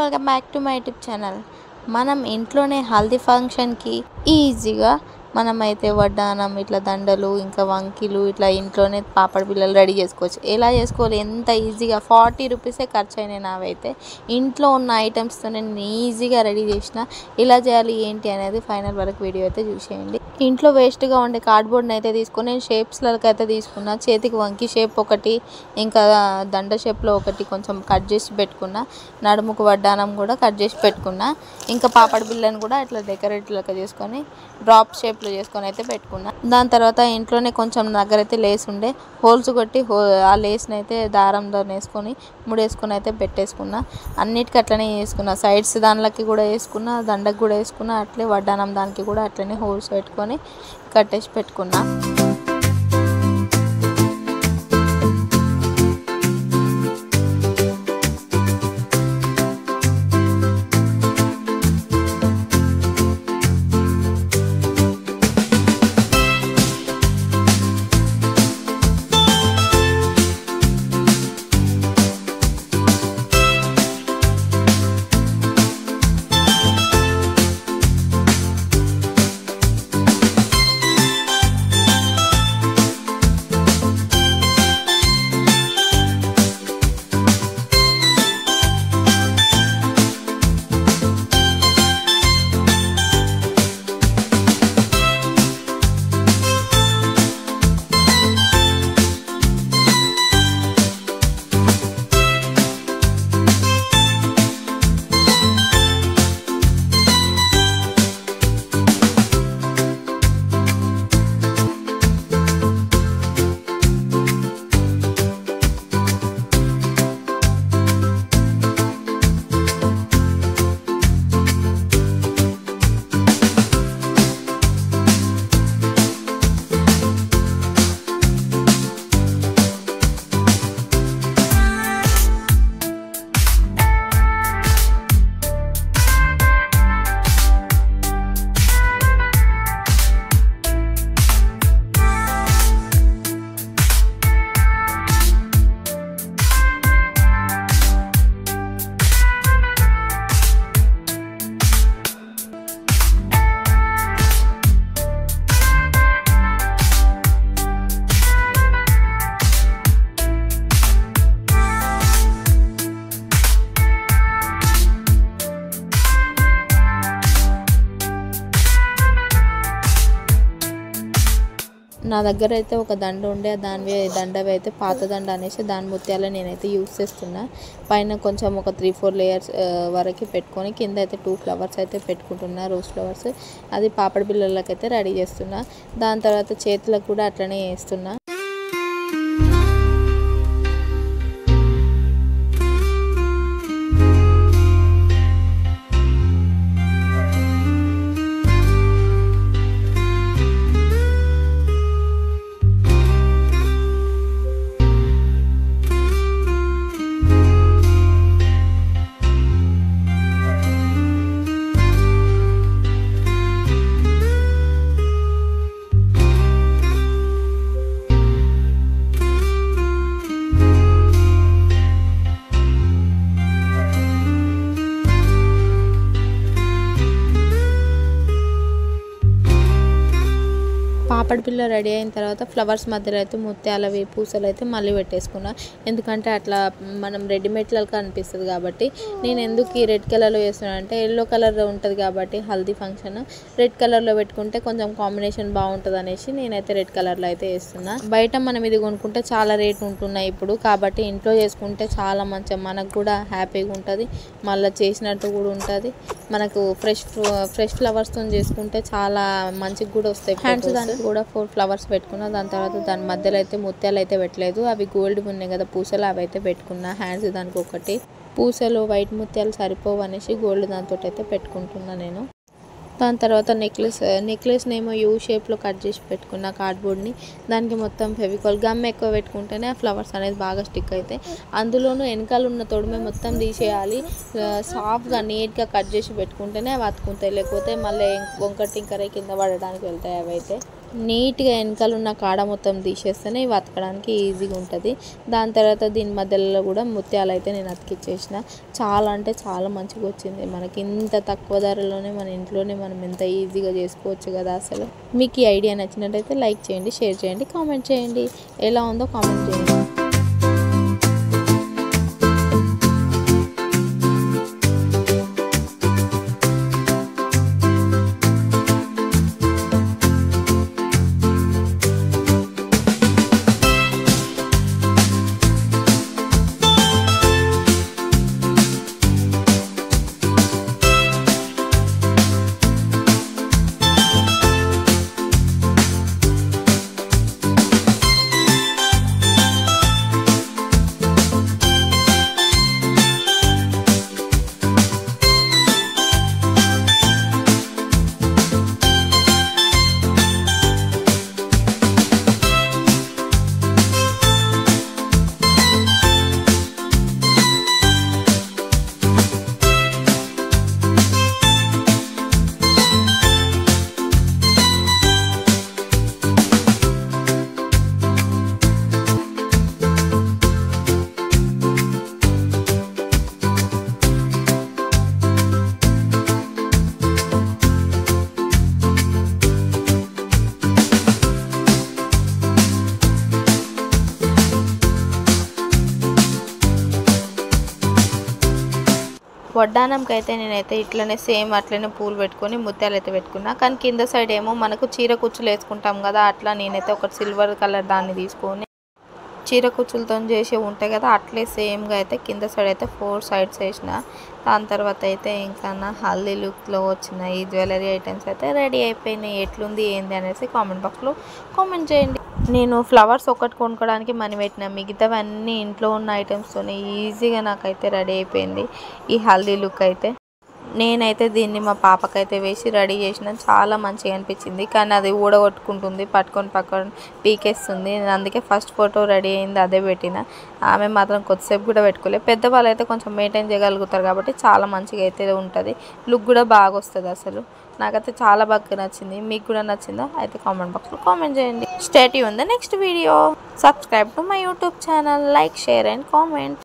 Welcome back to my YouTube channel. మనం ఇంట్లోనే హల్దీ ఫంక్షన్కి ఈజీగా మనమైతే వడ్డానం ఇట్లా దండలు ఇంకా వంకీలు ఇట్లా ఇంట్లోనే పాపడ బిళ్ళలు రెడీ చేసుకోవచ్చు. ఎలా చేసుకోవాలి, ఎంత ఈజీగా 40 రూపీసే ఖర్చు అయినాయి నావైతే. ఇంట్లో ఉన్న ఐటమ్స్తో నేను ఈజీగా రెడీ చేసిన. ఎలా చేయాలి ఏంటి అనేది ఫైనల్ వరకు వీడియో అయితే చూసేయండి. ఇంట్లో వేస్ట్గా ఉండే కార్డ్బోర్డ్ని అయితే తీసుకొని నేను షేప్స్లకు అయితే తీసుకున్నా. చేతికి వంకి షేప్ ఒకటి, ఇంకా దండ షేప్లో ఒకటి కొంచెం కట్ చేసి పెట్టుకున్నా. నడుముకు వడ్డానం కూడా కట్ చేసి పెట్టుకున్నా. ఇంకా పాపడ బిళ్ళను కూడా ఇట్లా డెకరేట్ లెక్క చేసుకొని డ్రాప్ షేప్లో చేసుకొని అయితే పెట్టుకున్నా. దాని తర్వాత ఇంట్లోనే కొంచెం దగ్గర అయితే లేస్ ఉండే, హోల్స్ కొట్టి ఆ లేస్ని అయితే దారంతో వేసుకొని ముడేసుకొని అయితే పెట్టేసుకున్నా. అన్నిటికీ అట్లనే వేసుకున్నా. సైడ్స్ దానిలోకి కూడా వేసుకున్నా, దండకు కూడా వేసుకున్నా. అట్లే వడ్డానం దానికి కూడా అట్లనే హోల్స్ పెట్టుకొని కట్టేసి పెట్టుకున్నా. నా దగ్గర అయితే ఒక దండ ఉండే, దండవి అయితే పాత దండ అనేసి దాని ముత్యాలు నేనైతే యూస్ చేస్తున్నా. పైన కొంచెం ఒక 3-4 లేయర్స్ వరకు పెట్టుకొని కింద అయితే 2 ఫ్లవర్స్ అయితే పెట్టుకుంటున్నా, రోజ్ ఫ్లవర్స్. అది పాపడ బిళ్ళలకి అయితే రెడీ చేస్తున్నా. దాని తర్వాత చేతులకు కూడా అట్లనే వేస్తున్నా. పాపడ బిళ్ళ రెడీ అయిన తర్వాత ఫ్లవర్స్ మధ్యలో అయితే ముత్యాలవి పూసలు అయితే మళ్ళీ పెట్టేసుకున్నా. ఎందుకంటే అట్లా మనం రెడీమేడ్లకు అనిపిస్తుంది కాబట్టి. నేను ఎందుకు ఈ రెడ్ కలర్లో వేస్తున్నాను అంటే ఎల్లో కలర్లో ఉంటుంది కాబట్టి హల్దీ ఫంక్షన్ రెడ్ కలర్లో పెట్టుకుంటే కొంచెం కాంబినేషన్ బాగుంటుంది అనేసి నేనైతే రెడ్ కలర్లో అయితే వేస్తున్నా. బయట మనం ఇది కొనుక్కుంటే చాలా రేట్ ఉంటున్నాయి ఇప్పుడు, కాబట్టి ఇంట్లో చేసుకుంటే చాలా మంచిగా మనకు కూడా హ్యాపీగా ఉంటుంది, మళ్ళీ చేసినట్టు కూడా ఉంటుంది. మనకు ఫ్రెష్ ఫ్లవర్స్తో చేసుకుంటే చాలా మంచిగా కూడా వస్తాయి. హ్యాండ్స్ దానికి కూడా 4 ఫ్లవర్స్ పెట్టుకున్నా. దాని తర్వాత దాని మధ్యలో అయితే ముత్యాలు అయితే పెట్టలేదు, అవి గోల్డ్ ఉన్నాయి కదా పూసలు, అవి అయితే పెట్టుకున్నా. హ్యాండ్స్ దానికి ఒకటి, పూసలు వైట్ ముత్యాలు సరిపోవు అనేసి గోల్డ్ దాంతో అయితే పెట్టుకుంటున్నా నేను. దాని తర్వాత నెక్లెస్ని ఏమో యూ షేప్లో కట్ చేసి పెట్టుకున్న కార్డ్బోర్డ్ని. దానికి మొత్తం ఫెవికాల్ గమ్ ఎక్కువ పెట్టుకుంటేనే ఆ ఫ్లవర్స్ అనేది బాగా స్టిక్ అవుతాయి. అందులోనూ వెనకాల ఉన్న తొడిమే మొత్తం తీసేయాలి. సాఫ్ట్గా నీట్గా కట్ చేసి పెట్టుకుంటేనే అవి అతుకుంటాయి, లేకపోతే మళ్ళీ వంకర టింకర కింద పడడానికి వెళ్తాయి అవి అయితే. నీట్గా వెనకాల ఉన్న కాడ మొత్తం తీసేస్తేనే ఇవి అతకడానికి ఈజీగా ఉంటుంది. దాని తర్వాత దీని మధ్యలో కూడా ముత్యాలు అయితే నేను అతికిచ్చేసిన. చాలా అంటే చాలా మంచిగా వచ్చింది. మనకి ఇంత తక్కువ ధరలోనే మన ఇంట్లోనే మనం ఎంత ఈజీగా చేసుకోవచ్చు కదా. అసలు మీకు ఈ ఐడియా నచ్చినట్టయితే లైక్ చేయండి, షేర్ చేయండి, కామెంట్ చేయండి. ఎలా ఉందో కామెంట్ చేయండి. వడ్డానంకి అయితే నేనైతే ఇట్లనే సేమ్ అట్లనే పూలు పెట్టుకొని ముత్యాలు అయితే పెట్టుకున్నా. కానీ కింద సైడ్ ఏమో మనకు చీర కుచ్చులు వేసుకుంటాం కదా, అట్లా నేనైతే ఒక సిల్వర్ కలర్ దాన్ని తీసుకొని చీర కుచ్చులతో చేసి ఉంటాయి కదా, అట్లే సేమ్గా అయితే కింద సైడ్ అయితే 4 సైడ్స్ వేసిన. దాని తర్వాత అయితే ఇంకా నా హల్దీ లుక్లో వచ్చిన ఈ జ్యువెలరీ ఐటమ్స్ అయితే రెడీ అయిపోయినాయి. ఎట్లుంది ఏంది అనేసి కామెంట్ బాక్స్లో కామెంట్ చేయండి. నేను ఫ్లవర్స్ ఒకటి కొనుక్కోవడానికి మనీ పెట్టిన, మిగతావన్నీ ఇంట్లో ఉన్న ఐటమ్స్తోనే ఈజీగా నాకైతే రెడీ అయిపోయింది ఈ హల్దీ లుక్ అయితే. నేనైతే దీన్ని మా పాపకైతే వేసి రెడీ చేసిన. చాలా మంచిగా అనిపించింది. కానీ అది ఊడగొట్టుకుంటుంది, పట్టుకొని పక్కన పీకేస్తుంది. నేను అందుకే ఫస్ట్ ఫోటో రెడీ అయింది అదే పెట్టిన. ఆమె మాత్రం కొద్దిసేపు కూడా పెట్టుకోలేదు. పెద్దవాళ్ళు అయితే కొంచెం మెయింటైన్ చేయగలుగుతారు కాబట్టి చాలా మంచిగా అయితే ఉంటుంది. లుక్ కూడా బాగా వస్తుంది. అసలు నాకైతే చాలా బాగా నచ్చింది. మీకు కూడా నచ్చిందా అయితే కామెంట్ బాక్స్లో కామెంట్ చేయండి. Stay tuned the next video. Subscribe to my YouTube channel. Like, share and comment.